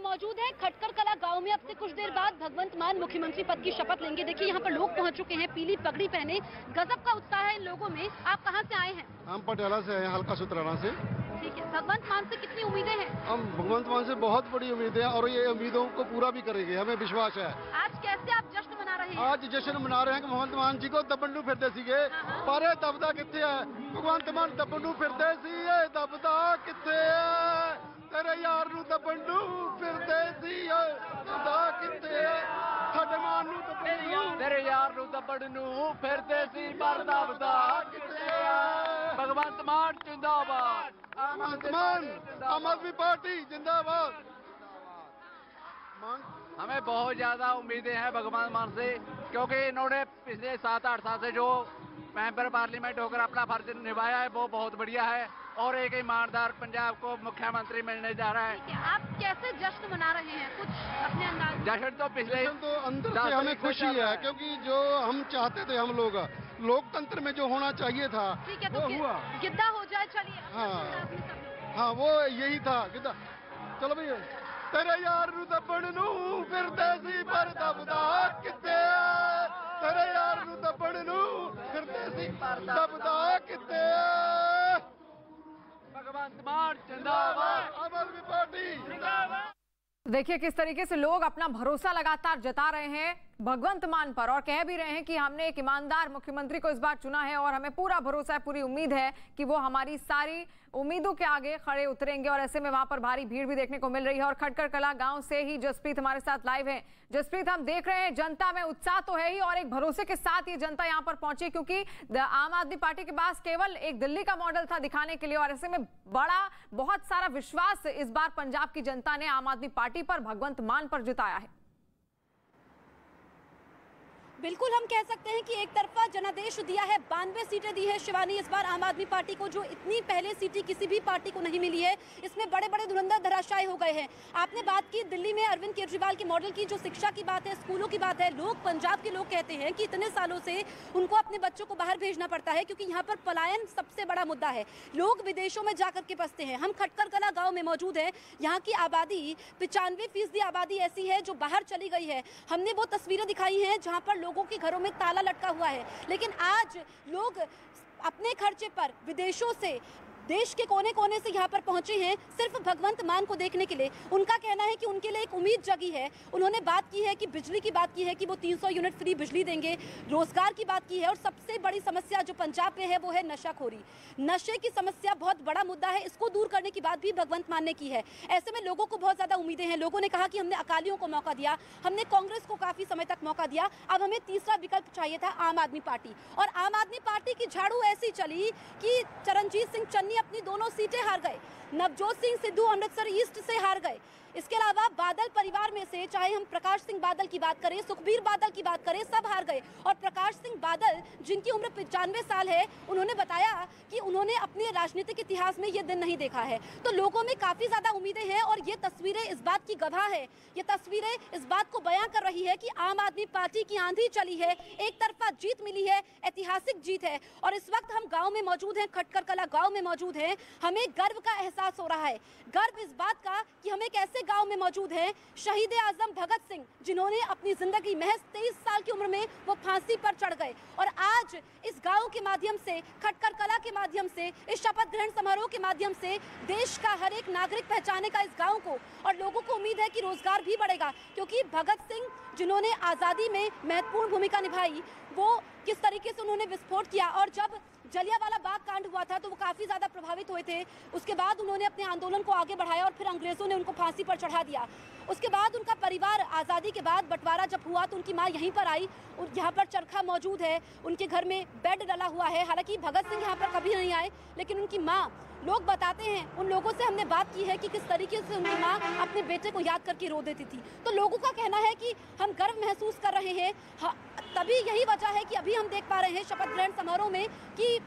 मौजूद हैं खटकर कला गांव में। अब से कुछ देर बाद भगवंत मान मुख्यमंत्री पद की शपथ लेंगे। देखिए यहाँ पर लोग पहुंच चुके हैं, पीली पगड़ी पहने। गजब का उत्साह है इन लोगों में। आप कहां से आए हैं? हम पटियाला से हैं, हल्का सुतराना से। ठीक है, भगवंत मान से कितनी उम्मीदें हैं? हम भगवंत मान से बहुत बड़ी उम्मीदें हैं और ये उम्मीदों को पूरा भी करेंगे, हमें विश्वास है। आज कैसे आप जश्न मना रहे हैं? आज जश्न मना रहे हैं कि भगवंत मान जी को दबंडू फिरते सीगे, पर दबदा कितने है? भगवंत मान दबंडू फिरते सी, दबदा कितने है? तेरे यार नू दबंडू फिरते सी, दबदा कितने है? साडे मान नू दबंडू, तेरे यार नू दबंडू फिरते सी, पर दबदा कितने है? भगवंत मान जिंदाबाद, भगवंत मान, आम आदमी पार्टी जिंदाबाद। हमें बहुत ज्यादा उम्मीदें हैं भगवंत मान से, क्योंकि इन्होंने पिछले 7-8 साल से जो मेंबर पार्लियामेंट होकर अपना फर्ज निभाया है वो बहुत बढ़िया है और एक ईमानदार पंजाब को मुख्यमंत्री मिलने जा रहा है। आप कैसे जश्न मना रहे हैं, कुछ अपने अंदाज? जश्न तो पिछले तो अंदर से हमें खुशी है, क्योंकि जो हम चाहते थे, हम लोग लोकतंत्र में जो होना चाहिए था ठीक है, वो तो हुआ। गिद्दा हो जाए, चलिए। हाँ वो यही था गिद्दा। चलो भैया, तेरे यार नू दबण नू फिरते सी, पर दबदा किते? तेरे यार नू दबण नू फिरते सी, दबदा किते? भगवंत मान जिंदाबाद, आम आदमी पार्टी जिंदाबाद। देखिए किस तरीके से लोग अपना भरोसा लगातार जता रहे हैं भगवंत मान पर और कह भी रहे हैं कि हमने एक ईमानदार मुख्यमंत्री को इस बार चुना है और हमें पूरा भरोसा है, पूरी उम्मीद है कि वो हमारी सारी उम्मीदों के आगे खड़े उतरेंगे। और ऐसे में वहां पर भारी भीड़ भी देखने को मिल रही है। और खटकर कला गांव से ही जसप्रीत हमारे साथ लाइव है। जसप्रीत, हम देख रहे हैं जनता में उत्साह तो है ही और एक भरोसे के साथ ये जनता यहाँ पर पहुंची, क्योंकि आम आदमी पार्टी के पास केवल एक दिल्ली का मॉडल था दिखाने के लिए और ऐसे में बहुत सारा विश्वास इस बार पंजाब की जनता ने आम आदमी पार्टी पर, भगवंत मान पर जताया है। बिल्कुल हम कह सकते हैं कि एक तरफा जनादेश दिया है, 92 सीटें दी है शिवानी इस बार आम आदमी पार्टी को, जो इतनी पहले सीटें किसी भी पार्टी को नहीं मिली है। इसमें बड़े बड़े धुरंधर धराशायी हो गए हैं। आपने बात की दिल्ली में अरविंद केजरीवाल के मॉडल की, जो शिक्षा की बात है, स्कूलों की बात है। लोग, पंजाब के लोग कहते हैं कि इतने सालों से उनको अपने बच्चों को बाहर भेजना पड़ता है क्योंकि यहाँ पर पलायन सबसे बड़ा मुद्दा है। लोग विदेशों में जाकर के बसते हैं। हम खटकर कला गाँव में मौजूद है। यहाँ की आबादी 95% आबादी ऐसी है जो बाहर चली गई है। हमने वो तस्वीरें दिखाई हैं जहाँ पर लोगों के घरों में ताला लटका हुआ है, लेकिन आज लोग अपने खर्चे पर विदेशों से, देश के कोने कोने से यहाँ पर पहुंचे हैं सिर्फ भगवंत मान को देखने के लिए। उनका कहना है कि उनके लिए एक उम्मीद जगी है। उन्होंने बात की है कि बिजली की बात की है कि वो 300 यूनिट फ्री बिजली देंगे, रोजगार की बात की है और सबसे बड़ी समस्या जो पंजाब में है वो है नशाखोरी। नशे की समस्या बहुत बड़ा मुद्दा है, इसको दूर करने की बात भी भगवंत मान ने की है। ऐसे में लोगों को बहुत ज्यादा उम्मीदें हैं। लोगों ने कहा कि हमने अकालियों को मौका दिया, हमने कांग्रेस को काफी समय तक मौका दिया, अब हमें तीसरा विकल्प चाहिए था, आम आदमी पार्टी। और आम आदमी पार्टी की झाड़ू ऐसी चली कि चरणजीत सिंह चन्नी अपनी दोनों सीटें हार गए। नवजोत सिंह सिद्धू अमृतसर ईस्ट से हार गए। इसके अलावा बादल परिवार में से, चाहे हम प्रकाश सिंह बादल की बात करें, सुखबीर बादल की बात करें, सब हार गए। और प्रकाश सिंह बादल, जिनकी उम्र 95 साल है, उन्होंने बताया कि उन्होंने अपने राजनीतिक इतिहास में ये दिन नहीं देखा है। तो लोगों में काफी ज्यादा उम्मीदें हैं और ये तस्वीरें इस बात की गवाह है। ये तस्वीरें इस बात को बयां कर रही है कि आम आदमी पार्टी की आंधी चली है, एक तरफा जीत मिली है, ऐतिहासिक जीत है। और इस वक्त हम गाँव में मौजूद हैं, खटकर कला गाँव में मौजूद हैं। हमें गर्व का एहसास हो रहा है, गर्व इस बात का कि हम एक ऐसे गांव में मौजूद हैं, शहीद आजम भगत सिंह, जिन्होंने अपनी जिंदगी महज 23 साल की उम्र में वो फांसी पर चढ़ गए। और आज इस गांव के माध्यम से, खटकर कला के माध्यम से, इस शपथ ग्रहण समारोह के माध्यम से देश का हर एक नागरिक पहचानेगा इस गांव को। और लोगों को उम्मीद है कि रोजगार भी बढ़ेगा, क्योंकि भगत सिंह, जिन्होंने आजादी में महत्वपूर्ण भूमिका निभाई, वो किस तरीके से उन्होंने विस्फोट किया। और जब जलियांवाला बाग कांड हुआ था तो वो काफी ज्यादा प्रभावित हुए थे। उसके बाद उन्होंने अपने आंदोलन को आगे बढ़ाया और फिर अंग्रेजों ने उनको फांसी पर चढ़ा दिया। उसके बाद उनका परिवार, आजादी के बाद बंटवारा जब हुआ तो उनकी मां यहीं पर आई और यहाँ पर चरखा मौजूद है, उनके घर में बेड डला हुआ है। हालांकि भगत सिंह यहाँ पर कभी नहीं आए, लेकिन उनकी माँ, लोग बताते हैं, उन लोगों से हमने बात की है कि किस तरीके से उनकी माँ अपने बेटे को याद करके रो देती थी। तो लोगों का कहना है कि हम गर्व महसूस कर रहे हैं। तभी यही वजह है कि अभी हम देख पा रहे हैं शपथ ग्रहण समारोह में कि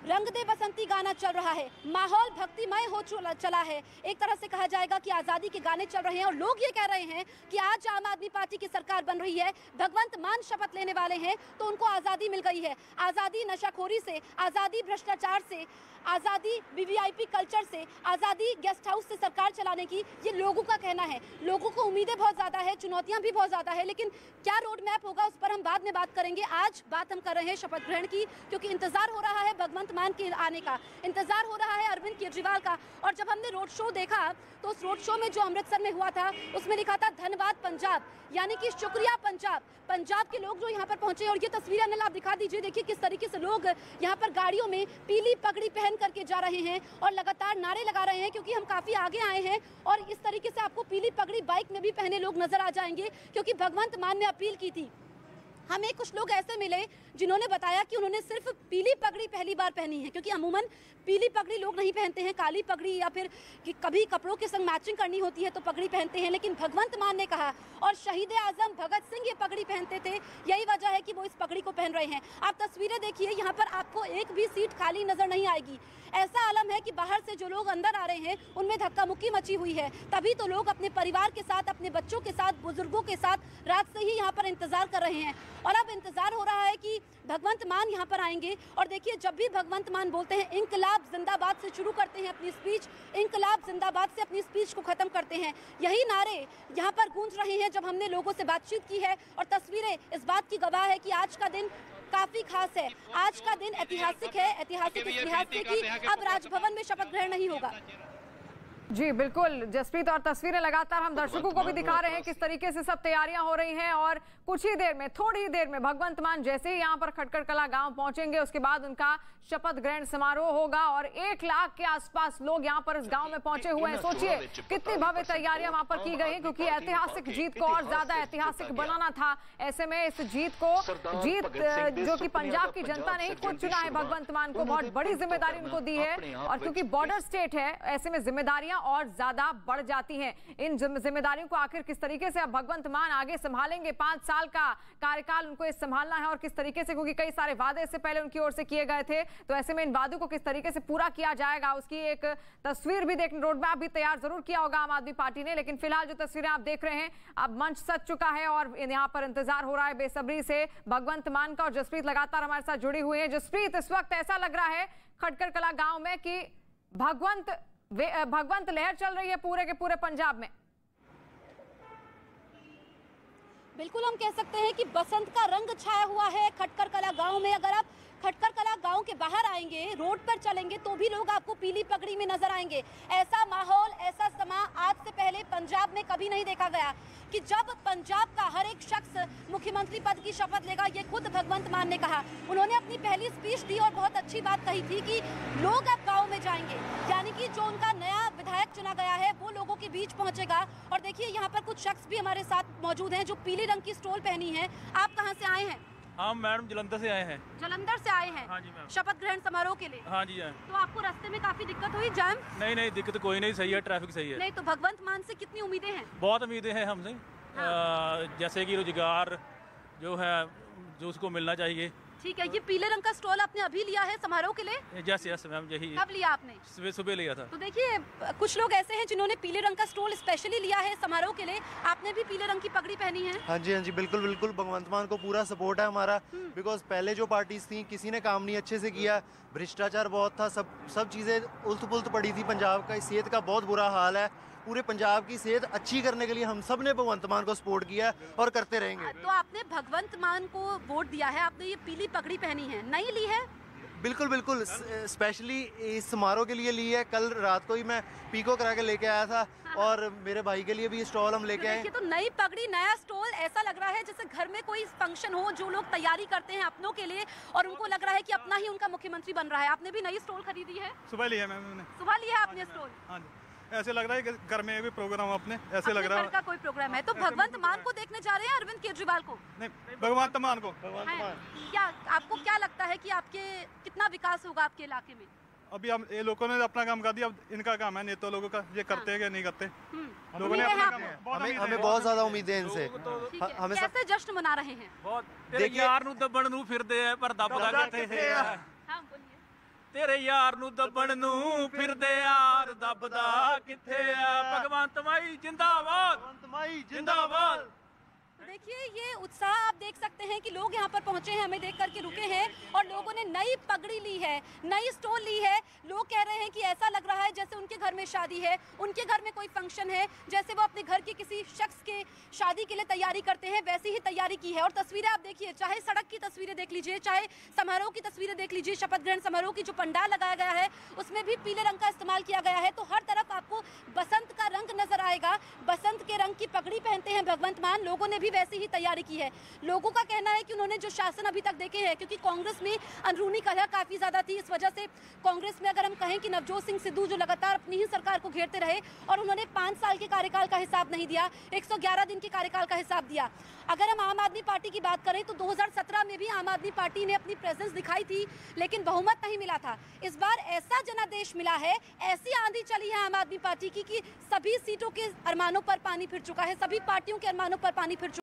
रंग दे बसंती गाना चल रहा है, माहौल भक्तिमय हो चला है। एक तरह से कहा जाएगा कि आजादी के गाने चल रहे हैं और लोग ये कह रहे हैं कि आज आम आदमी पार्टी की सरकार बन रही है, भगवंत मान शपथ लेने वाले हैं तो उनको आजादी मिल गई है। आजादी नशाखोरी से, आजादी भ्रष्टाचार से, आजादी वीवीआईपी कल्चर से, आजादी गेस्ट हाउस से सरकार चलाने की, ये लोगों का कहना है। लोगों को उम्मीदें बहुत ज्यादा है, चुनौतियां भी बहुत ज्यादा है, लेकिन क्या रोड मैप होगा उस पर हम बाद में बात करेंगे। आज बात हम कर रहे हैं शपथ ग्रहण की, क्योंकि इंतजार हो रहा है भगवंत मान के आने का, इंतजार हो रहा है अरविंद केजरीवाल का। और जब हमने रोड शो देखा तो उस रोड शो में जो अमृतसर में हुआ था उसमें लिखा था धन्यवाद पंजाब, यानी कि शुक्रिया पंजाब। पंजाब के लोग जो यहाँ पर पहुंचे, और ये तस्वीरें अनिल आप दिखा दीजिए, देखिए किस तरीके से लोग यहाँ पर गाड़ियों में पीली पगड़ी पहन करके जा रहे हैं और लगातार नारे लगा रहे हैं, क्योंकि हम काफी आगे आए हैं। और इस तरीके से आपको पीली पगड़ी बाइक में भी पहने लोग नजर आ जाएंगे, क्योंकि भगवंत मान ने अपील की थी। हमें कुछ लोग ऐसे मिले जिन्होंने बताया कि उन्होंने सिर्फ पीली पगड़ी पहली बार पहनी है, क्योंकि अमूमन पीली पगड़ी लोग नहीं पहनते हैं, काली पगड़ी या फिर कि कभी कपड़ों के संग मैचिंग करनी होती है तो पगड़ी पहनते हैं। लेकिन भगवंत मान ने कहा, और शहीद आजम भगत सिंह ये पगड़ी पहनते थे, यही वजह है कि वो इस पगड़ी को पहन रहे हैं। आप तस्वीरें देखिए, यहाँ पर आपको एक भी सीट खाली नजर नहीं आएगी। ऐसा आलम है कि बाहर से जो लोग अंदर आ रहे हैं उनमें धक्का मुक्की मची हुई है, तभी तो लोग अपने परिवार के साथ, अपने बच्चों के साथ, बुजुर्गों के साथ रात से ही यहाँ पर इंतजार कर रहे हैं। और अब इंतजार हो रहा है कि भगवंत मान यहाँ पर आएंगे। और देखिए, जब भी भगवंत मान बोलते हैं, इंकलाब जिंदाबाद से शुरू करते हैं अपनी स्पीच, इंकलाब जिंदाबाद से अपनी स्पीच को खत्म करते हैं। यही नारे यहाँ पर गूंज रहे हैं जब हमने लोगों से बातचीत की है। और तस्वीरें इस बात की गवाह है कि आज का दिन काफी खास है, आज का दिन ऐतिहासिक है। ऐतिहासिक इस लिहाज से कि अब राजभवन में शपथ ग्रहण नहीं होगा। जी बिल्कुल जसप्रीत, और तस्वीरें लगातार हम दर्शकों को भी दिखा रहे हैं किस तरीके से सब तैयारियां हो रही हैं। और कुछ ही देर में, थोड़ी ही देर में भगवंत मान जैसे ही यहां पर खटकर कला गांव पहुंचेंगे, उसके बाद उनका शपथ ग्रहण समारोह होगा और 1 लाख के आसपास लोग यहां पर इस गांव में पहुंचे हुए हैं। सोचिए कितनी भव्य तैयारियां वहां पर की गई हैं, क्योंकि ऐतिहासिक जीत को और ज्यादा ऐतिहासिक बनाना था। ऐसे में इस जीत जो कि पंजाब की जनता ने खुद चुना है, भगवंत मान को बहुत बड़ी जिम्मेदारी उनको दी है। और क्योंकि बॉर्डर स्टेट है, ऐसे में जिम्मेदारियां और ज्यादा बढ़ जाती हैं। इन जिम्मेदारियों को आखिर किस तरीके से अब भगवंत मान आगे संभालेंगे, 5 साल का कार्यकाल उनको संभालना है और किस तरीके से, क्योंकि कई सारे वादे इससे पहले उनकी ओर से किए गए थे, तो ऐसे में इन वादों को किस तरीके से पूरा किया जाएगा, उसकी एक तस्वीर भी देखने, रोड मैप भी तैयार जरूर किया होगा आम आदमी पार्टी ने। लेकिन फिलहाल जो तस्वीरें आप देख रहे हैं, अब मंच सज चुका है और यहाँ पर इंतजार हो रहा है बेसब्री से भगवंत मान का। और जसप्रीत लगातार हमारे साथ जुड़ी हुई है। जसप्रीत, इस वक्त ऐसा लग रहा है खटकर कला गांव में कि भगवंत लहर चल रही है पूरे के पूरे पंजाब में। बिल्कुल, हम कह सकते हैं कि बसंत का रंग छाया हुआ है खटकर कला गांव में। अगर आप खटकर कला गांव के बाहर आएंगे, रोड पर चलेंगे, तो भी लोग आपको पीली पगड़ी में नजर आएंगे। ऐसा माहौल, ऐसा समा आज से पहले पंजाब में कभी नहीं देखा गया कि जब पंजाब का हर एक शख्स मुख्यमंत्री पद की शपथ लेगा। ये खुद भगवंत मान ने कहा, उन्होंने अपनी पहली स्पीच दी और बहुत अच्छी बात कही थी कि लोग अब गाँव में जाएंगे, यानी कि जो उनका नया विधायक चुना गया है वो लोगों के बीच पहुंचेगा। और देखिए, यहाँ पर कुछ शख्स भी हमारे साथ मौजूद हैं जो पीले रंग की स्टोल पहनी है। आप कहाँ से आए हैं? हम मैडम जलंधर से आए हैं। जलंधर से आए हैं? हाँ जी मैम। शपथ ग्रहण समारोह के लिए? हाँ जी। तो आपको रास्ते में काफी दिक्कत हुई, जाम? नहीं, दिक्कत कोई नहीं, सही है, ट्रैफिक सही है। नहीं, तो भगवंत मान से कितनी उम्मीदें हैं? बहुत उम्मीदें हैं हमसे। हाँ। जैसे कि रोजगार जो है, जो उसको मिलना चाहिए। ठीक है, ये पीले रंग का स्टॉल आपने अभी लिया है समारोह के लिए? यस मैम, यही। कब लिया आपने? सुबह लिया था। तो देखिए, कुछ लोग ऐसे हैं जिन्होंने पीले रंग का स्टॉल स्पेशली लिया है समारोह के लिए। आपने भी पीले रंग की पगड़ी पहनी है? हाँ जी, बिल्कुल भगवंत मान को पूरा सपोर्ट है हमारा। बिकॉज पहले जो पार्टीज थी, किसी ने काम नहीं अच्छे से किया, भ्रष्टाचार बहुत था, सब चीज़ें उल्ट पुल्ट पड़ी थी। पंजाब का सेहत का बहुत बुरा हाल है। पूरे पंजाब की सेहत अच्छी करने के लिए हम सब ने भगवंत मान को सपोर्ट किया और करते रहेंगे। तो आपने भगवंत मान को वोट दिया है, आपने ये पीली पगड़ी पहनी है, नहीं ली है? बिल्कुल स्पेशली इस समारोह के लिए ली है। कल रात को ही मैं पीको करा के लेके आया था और मेरे भाई के लिए भी स्टॉल हम लेके आए। तो नई पगड़ी, नया स्टॉल, ऐसा लग रहा है जैसे घर में कोई फंक्शन हो, जो लोग तैयारी करते हैं अपनों के लिए और उनको लग रहा है कि अपना ही उनका मुख्यमंत्री बन रहा है। आपने भी नई स्टॉल खरीदी है? सुबह लिया मैम। सुबह लिया आपने स्टॉल? हाँ जी, ऐसे लग रहा है कि घर में भी प्रोग्राम अपने ऐसे लग रहा है का कोई प्रोग्राम है। तो भगवंत मान को देखने जा रहे हैं, अरविंद केजरीवाल को? नहीं, भगवंत मान को। क्या आपको क्या लगता है कि आपके कितना विकास होगा आपके इलाके में? अभी हम ये लोगों ने अपना काम कर दिया, अब इनका काम है नेता लोगों का, ये करते हैं कि नहीं करते। लोगों ने हमें बहुत ज्यादा उम्मीदें हैं इनसे। हमें कैसे जश्न मना रहे हैं? तेरे यार नूं दबण नूं फिरदे आ, पर दबदा किथे है। ਤੇਰੇ ਯਾਰ ਨੂੰ ਦੱਬਣ ਨੂੰ ਫਿਰਦੇ ਯਾਰ ਦੱਬਦਾ ਕਿੱਥੇ ਆ ਭਗਵੰਤ ਮਾਈ ਜਿੰਦਾਬਾਦ भगवंत माई जिंदाबाद। देखिए ये उत्साह आप देख सकते हैं कि लोग यहाँ पर पहुंचे हैं, हमें देख करके रुके हैं और लोगों ने नई पगड़ी ली है, नई स्टोल ली है। लोग कह रहे हैं कि ऐसा लग रहा है जैसे उनके घर में शादी है, उनके घर में कोई फंक्शन है, जैसे वो अपने घर के किसी शख्स के शादी के लिए तैयारी करते हैं वैसी ही तैयारी की है। और तस्वीरें आप देखिए, चाहे सड़क की तस्वीरें देख लीजिए, चाहे समारोह की तस्वीरें देख लीजिए, शपथ ग्रहण समारोह की जो पंडाल लगाया गया है उसमें भी पीले रंग का इस्तेमाल किया गया है। तो हर तरफ आपको बसंत का रंग नजर आएगा। बसंत के रंग की पगड़ी पहनते हैं भगवंत मान। लोगों ने भी वैसी ही तैयारी की है। लोगों का कहना है कि उन्होंने जो शासन अभी तक देखे हैं, क्योंकि कांग्रेस में अंदरूनी कलह काफी ज्यादा थी, इस वजह से कांग्रेस में अगर हम कहें कि नवजोत सिंह सिद्धू जो लगातार अपनी ही सरकार को घेरते रहे और उन्होंने 5 साल के कार्यकाल का हिसाब नहीं दिया, 111 दिन के कार्यकाल का हिसाब दिया। अगर हम आम आदमी पार्टी की बात करें तो 2017 में भी आम आदमी पार्टी ने अपनी प्रेजेंस दिखाई थी लेकिन बहुमत नहीं मिला था। इस बार ऐसा जनादेश मिला है, ऐसी आंधी चली है आम आदमी पार्टी की कि सभी सीटों के अरमानों पर पानी फिर चुका है, सभी पार्टियों के अरमानों पर पानी फिर चुका है।